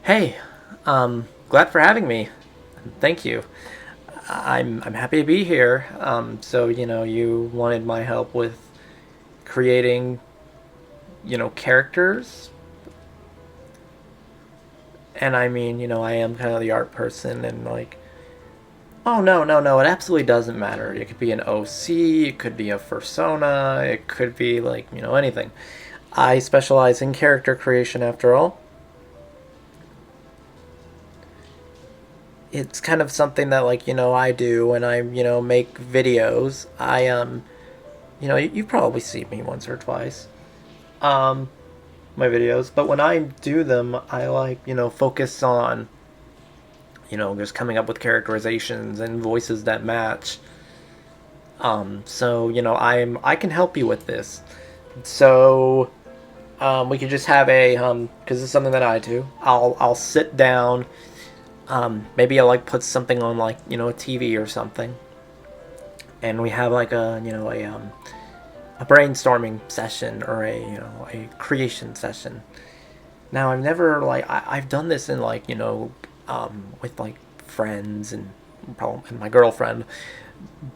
Hey, glad for having me. Thank you. I'm happy to be here. So you wanted my help with creating, characters, and I mean, I am kind of the art person, and like, oh no, no, no, it absolutely doesn't matter. It could be an OC, it could be a persona, it could be like anything. I specialize in character creation, after all. It's kind of something that like I do when I make videos. You've probably seen me once or twice, um my videos, but when I do them I like focus on just coming up with characterizations and voices that match. So I can help you with this. So we could just have a because it's something that I do. I'll sit down. Maybe I'll like put something on like a TV or something, and we have like a brainstorming session or a creation session. Now I've never like I've done this in like with like friends and probably and my girlfriend,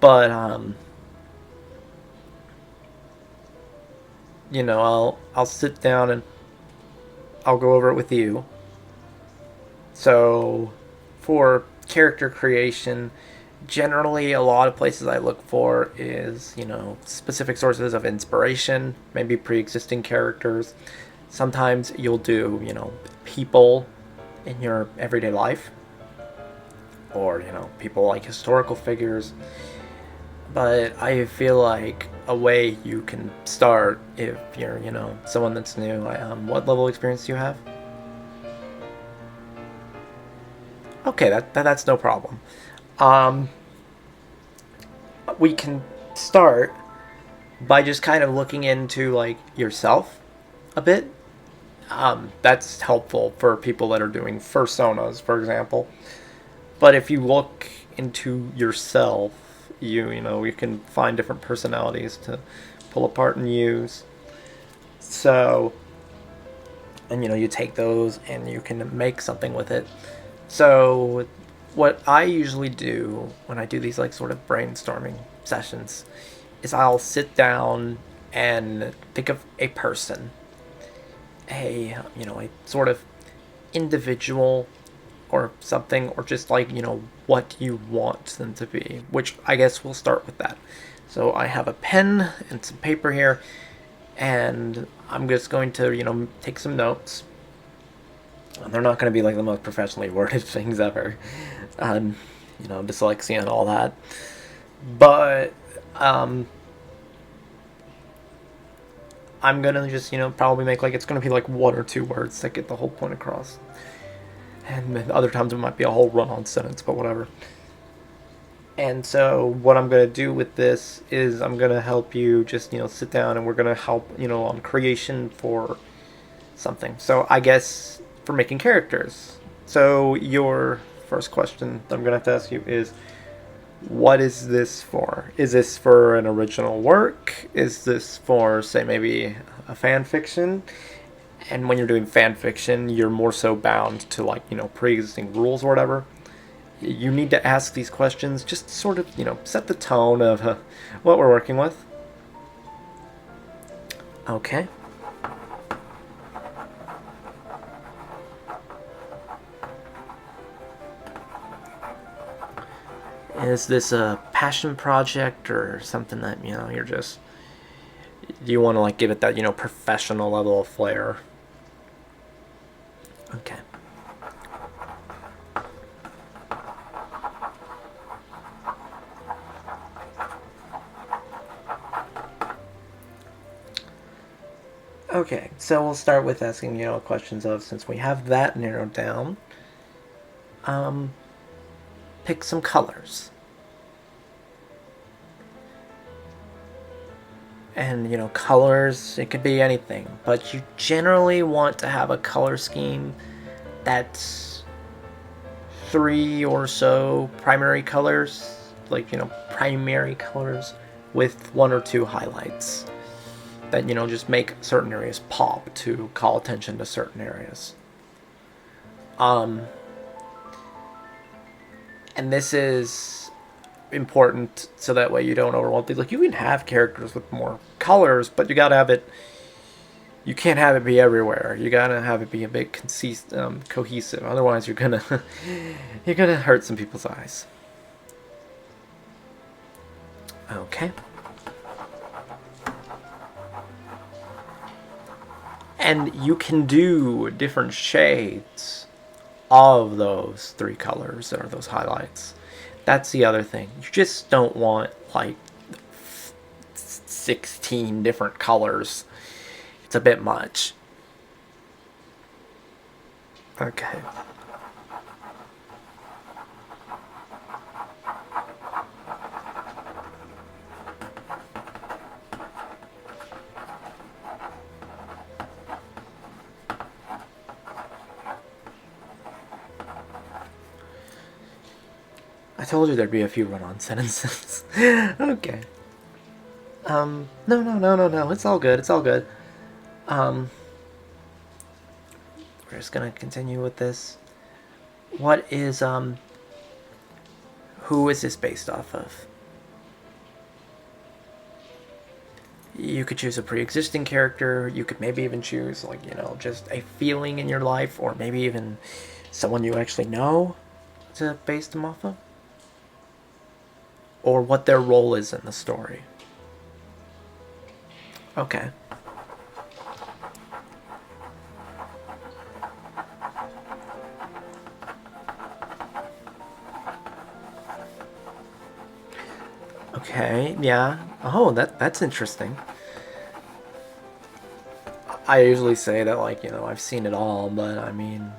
but I'll sit down and I'll go over it with you. So for character creation, generally a lot of places I look for is specific sources of inspiration, maybe pre-existing characters. Sometimes you'll do people in your everyday life, or people like historical figures. But I feel like a way you can start if you're someone that's new. What level of experience do you have? Okay, that's no problem. um we can start by just kind of looking into like yourself a bit. That's helpful for people that are doing personas, for example. But if you look into yourself, you can find different personalities to pull apart and use. So, and you take those and you can make something with it. So, what I usually do when I do these like sort of brainstorming sessions is I'll sit down and think of a person, a sort of individual or something, or just like what you want them to be, which I guess we'll start with that. So I have a pen and some paper here, and I'm just going to take some notes. And they're not going to be like the most professionally worded things ever. um, Dyslexia and all that, but I'm gonna just probably make like it's gonna be like one or two words that get the whole point across, and then other times it might be a whole run-on sentence, but whatever. And so what I'm gonna do with this is I'm gonna help you just sit down, and we're gonna help on creation for something. So I guess for making characters. So your first question that I'm gonna have to ask you is, what is this for? Is this for an original work? Is this for, say, maybe a fan fiction? And when you're doing fan fiction, you're more so bound to like pre-existing rules or whatever. You need to ask these questions just to sort of set the tone of what we're working with. Okay. Is this a passion project or something that you're just, do you want to like give it that professional level of flair? Okay. Okay, so we'll start with asking questions of, since we have that narrowed down, um, pick some colors. And colors, it could be anything, but you generally want to have a color scheme that's three or so primary colors, like primary colors, with one or two highlights that just make certain areas pop to call attention to certain areas. Um, and this is important so that way you don't overwhelm things. Like, you can have characters with more colors, but you gotta have it. You can't have it be everywhere. You gotta have it be a bit cohesive. Otherwise, you're gonna you're gonna hurt some people's eyes. Okay. And you can do different shades of those three colors or those highlights. That's the other thing. You just don't want like 16 different colors. It's a bit much. Okay. I told you there'd be a few run-on sentences. Okay. No. It's all good. It's all good. We're just gonna continue with this. What is, who is this based off of? You could choose a pre-existing character. You could maybe even choose, like, just a feeling in your life, or maybe even someone you actually know to base them off of. Or what their role is in the story. Okay. Okay, yeah. Oh, that's interesting. I usually say that, like, I've seen it all, but I mean,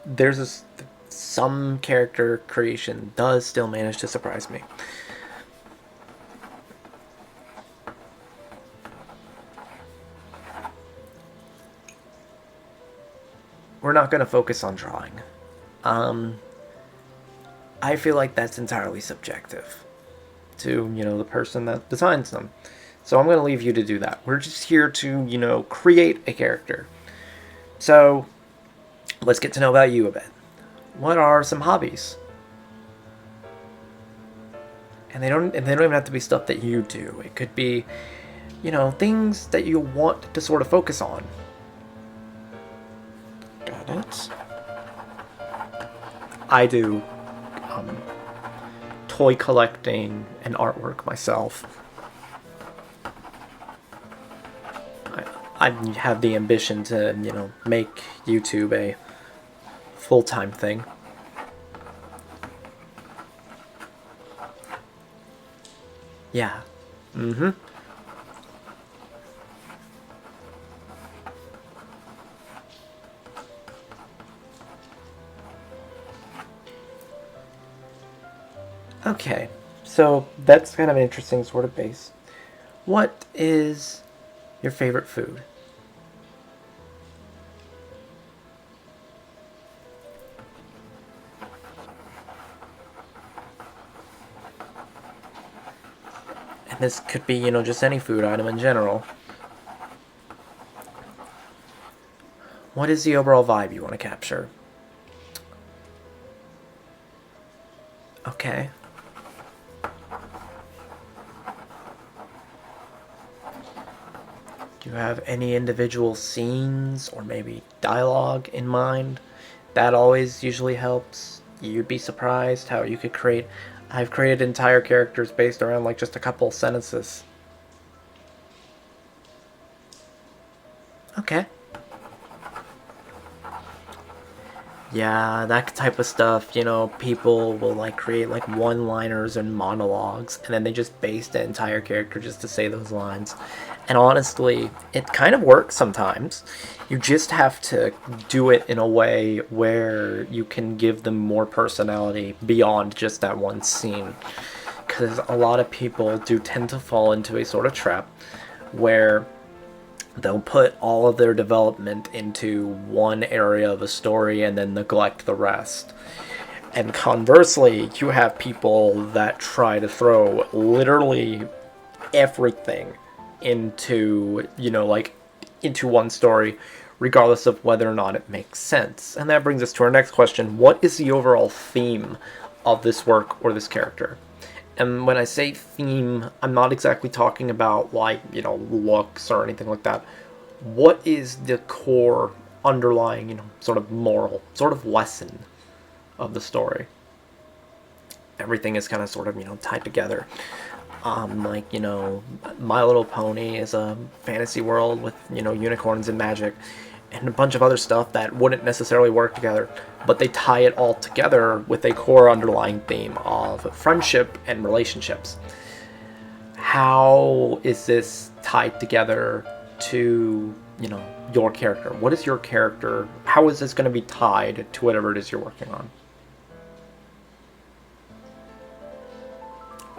there's some character creation does still manage to surprise me. We're not going to focus on drawing. Um, I feel like that's entirely subjective to, the person that designs them. So I'm going to leave you to do that. We're just here to, create a character. So let's get to know about you a bit. What are some hobbies? And they don't even have to be stuff that you do. It could be, things that you want to sort of focus on. Got it. I do toy collecting and artwork myself. I have the ambition to, make YouTube a full-time thing. Yeah. Mm-hmm. Okay, so that's kind of an interesting sort of base. What is your favorite food? And this could be, just any food item in general. What is the overall vibe you want to capture? Okay. Do you have any individual scenes or maybe dialogue in mind? That always usually helps. You'd be surprised how you could create. I've created entire characters based around like just a couple sentences. Okay. Yeah, that type of stuff, people will like create like one-liners and monologues, and then they just base the entire character just to say those lines. And honestly, it kind of works sometimes. You just have to do it in a way where you can give them more personality beyond just that one scene. Because a lot of people do tend to fall into a sort of trap where they'll put all of their development into one area of a story and then neglect the rest. And conversely, you have people that try to throw literally everything into, into one story, regardless of whether or not it makes sense. And that brings us to our next question. What is the overall theme of this work or this character? And when I say theme, I'm not exactly talking about, like, looks or anything like that. What is the core underlying, sort of moral, sort of lesson of the story? Everything is kind of sort of, tied together. Like, My Little Pony is a fantasy world with, unicorns and magic and a bunch of other stuff that wouldn't necessarily work together, but they tie it all together with a core underlying theme of friendship and relationships. How is this tied together to, your character? What is your character? How is this going to be tied to whatever it is you're working on?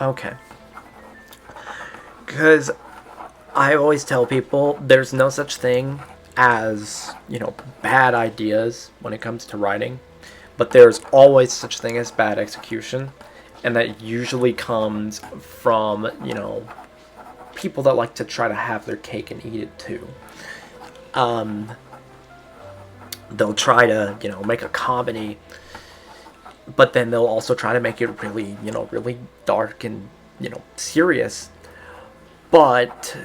Okay. Because I always tell people there's no such thing as, bad ideas when it comes to writing, but there's always such thing as bad execution, and that usually comes from, people that like to try to have their cake and eat it too. They'll try to, make a comedy, but then they'll also try to make it really, really dark and, serious. But,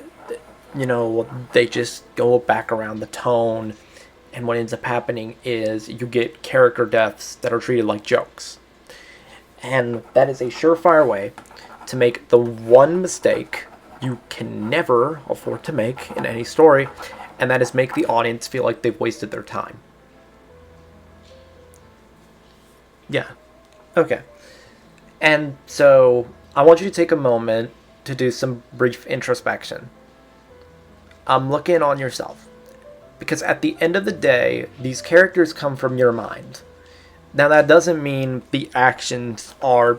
they just go back around the tone, and what ends up happening is you get character deaths that are treated like jokes. And that is a surefire way to make the one mistake you can never afford to make in any story, and that is make the audience feel like they've wasted their time. Yeah. Okay. And so I want you to take a moment to do some brief introspection. Look in on yourself. Because at the end of the day, these characters come from your mind. Now, that doesn't mean the actions are,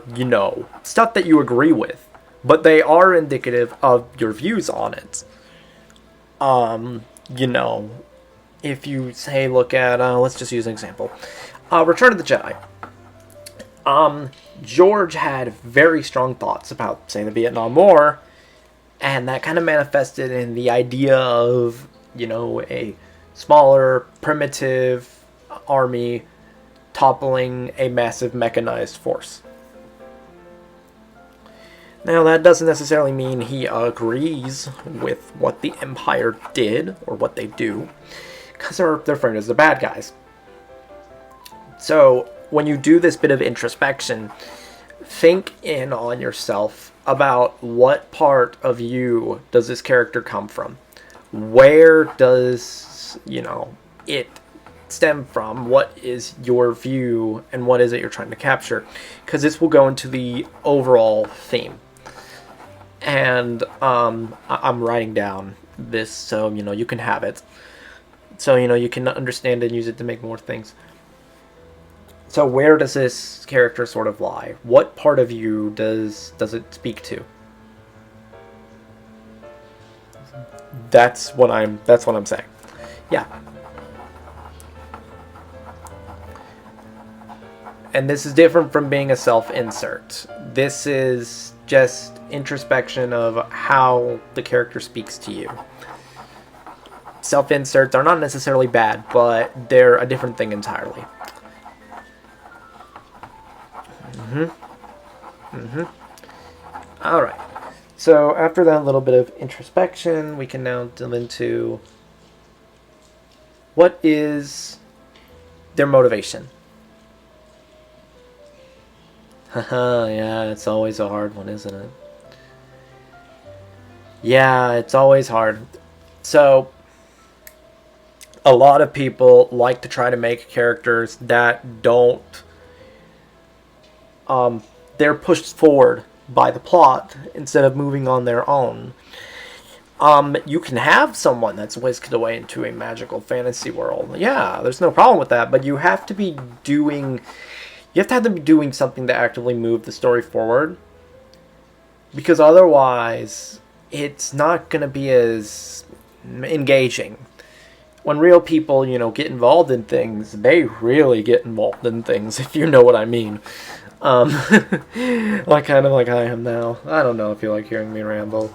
stuff that you agree with, but they are indicative of your views on it. If you say, look at, let's just use an example. Return of the Jedi. George had very strong thoughts about, say, the Vietnam War, and that kind of manifested in the idea of, a smaller, primitive army toppling a massive mechanized force. Now, that doesn't necessarily mean he agrees with what the Empire did or what they do, because they're framed as the bad guys. So, when you do this bit of introspection, think in on yourself about what part of you does this character come from. Where does, it stem from? What is your view, and what is it you're trying to capture? Because this will go into the overall theme. And I'm writing down this so, you can have it. So, you can understand and use it to make more things. So where does this character sort of lie? What part of you does it speak to? That's what I'm saying. Yeah. And this is different from being a self-insert. This is just introspection of how the character speaks to you. Self-inserts are not necessarily bad, but they're a different thing entirely. Alright. So after that little bit of introspection, we can now delve into what is their motivation. Haha, yeah, it's always a hard one, isn't it? Yeah, it's always hard. So, a lot of people like to try to make characters that don't... they're pushed forward by the plot instead of moving on their own. You can have someone that's whisked away into a magical fantasy world. Yeah, there's no problem with that, but you have to be doing... You have to have them be doing something to actively move the story forward. Because otherwise, it's not going to be as engaging. When real people, get involved in things, they really get involved in things, if you know what I mean. Like kind of like I am now. I don't know if you like hearing me ramble.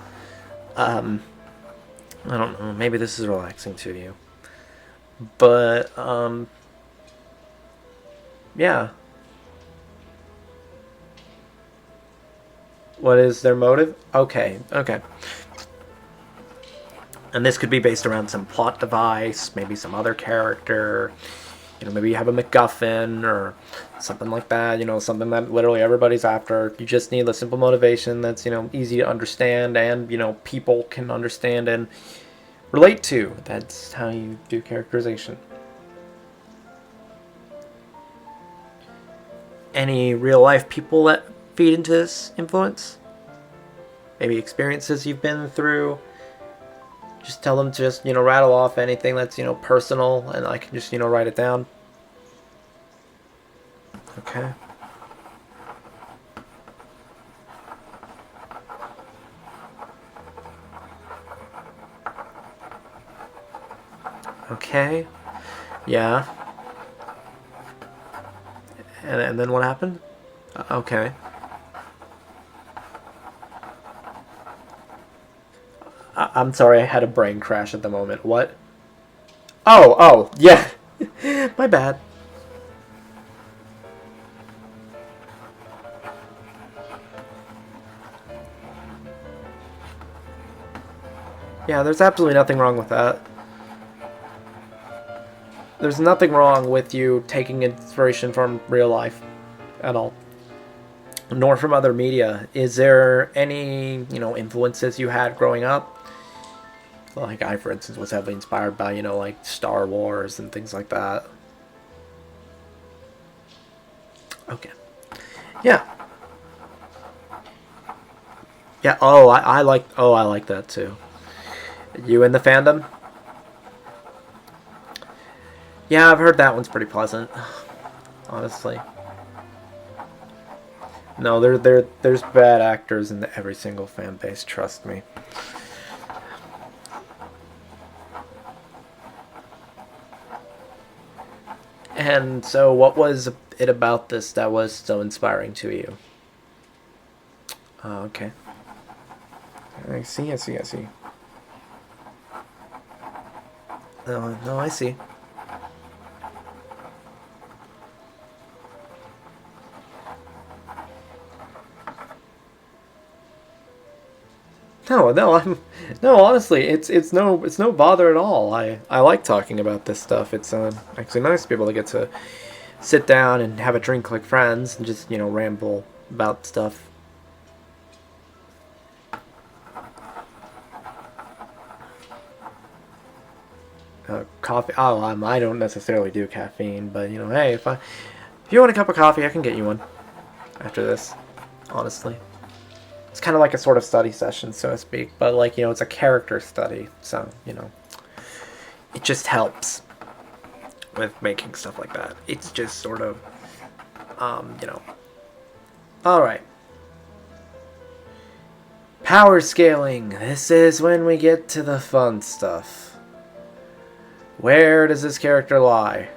I don't know. Maybe this is relaxing to you. But yeah. What is their motive? Okay, okay. And this could be based around some plot device, maybe some other character. You know, maybe you have a MacGuffin or something like that. You know, something that literally everybody's after. You just need a simple motivation that's, you know, easy to understand and, you know, people can understand and relate to. That's how you do characterization. Any real life people that feed into this influence? Maybe experiences you've been through. Just tell them to just, you know, rattle off anything that's, you know, personal and I can just, you know, write it down. Okay. Okay. Yeah. And then what happened? Okay. I'm sorry, I had a brain crash at the moment. What? Oh, yeah. My bad. Yeah, there's absolutely nothing wrong with that. There's nothing wrong with you taking inspiration from real life at all, nor from other media. Is there any, you know, influences you had growing up? Like I, for instance, was heavily inspired by, you know, like Star Wars and things like that. Okay. Yeah. Yeah. Oh, I like. Oh, I like that too. You in the fandom? Yeah, I've heard that one's pretty pleasant. Honestly. No, there's bad actors in every single fan base. Trust me. And so, what was it about this that was so inspiring to you? Okay. I see. I see. I see. No, no, I see. No, no, I'm no. Honestly, it's no bother at all. I like talking about this stuff. It's actually nice to be able to get to sit down and have a drink like friends and just, you know, ramble about stuff. Coffee. Oh, I don't necessarily do caffeine, but you know, hey, if you want a cup of coffee, I can get you one after this. Honestly, it's kind of like a sort of study session, so to speak, but like, you know, it's a character study, so you know, it just helps with making stuff like that. It's just sort of, you know. All right. Power scaling. This is when we get to the fun stuff. Where does this character lie?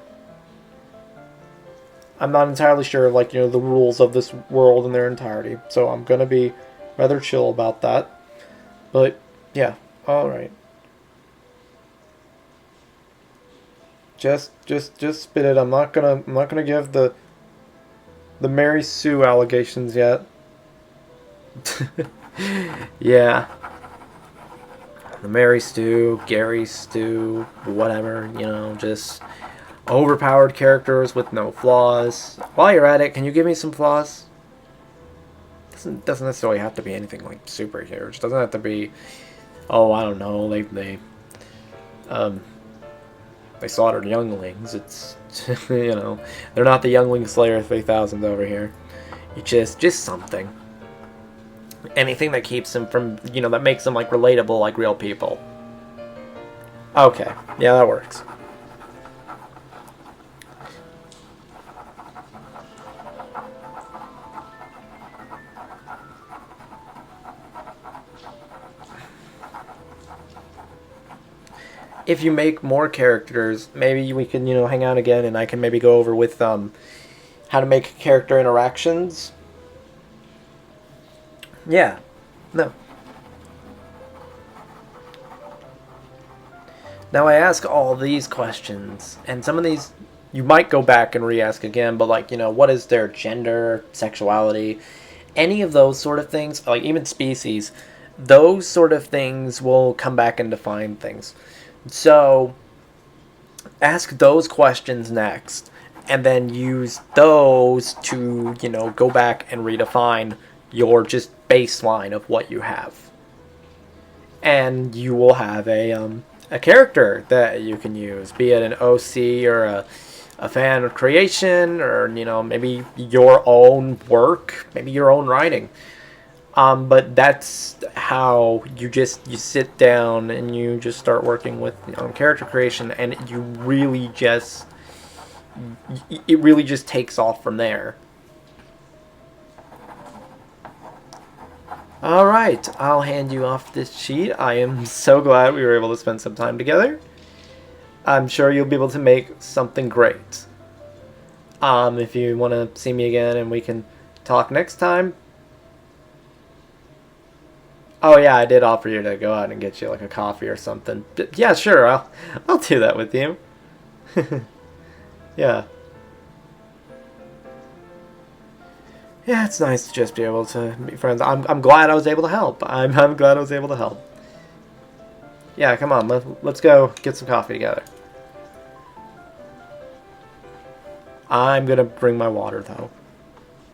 I'm not entirely sure, like, you know, the rules of this world in their entirety, so I'm gonna be rather chill about that. But yeah, all right. Just spit it. I'm not gonna give the Mary Sue allegations yet. Yeah, the Mary Stew, Gary Stew, whatever. You know, just overpowered characters with no flaws. While you're at it, can you give me some flaws? Doesn't necessarily have to be anything like super huge. Doesn't have to be. Oh, I don't know. Um they slaughtered younglings. It's you know, they're not the Youngling Slayer 3000 over here. It's just something. Anything that keeps them from, you know, that makes them like relatable like real people. Okay, yeah, that works. If you make more characters, maybe we can, you know, hang out again and I can maybe go over with how to make character interactions. Yeah. No. Now I ask all these questions, and some of these you might go back and re-ask again, but like, what is their gender, sexuality, any of those sort of things, like even species, those sort of things will come back and define things. So ask those questions next, and then use those to, go back and redefine your just baseline of what you have. And you will have a character that you can use, be it an OC or a fan of creation, or maybe your own work, maybe your own writing. But that's how you sit down and you just start working with character creation, and you really just it really just takes off from there. All right, I'll hand you off this sheet. I am so glad we were able to spend some time together. I'm sure you'll be able to make something great. If you want to see me again and we can talk next time. Oh yeah, I did offer you to go out and get you like a coffee or something. But yeah, sure, I'll do that with you. Yeah. Yeah, it's nice to just be able to meet friends. I'm glad I was able to help. I'm glad I was able to help. Yeah, come on, let's go get some coffee together. I'm gonna bring my water though.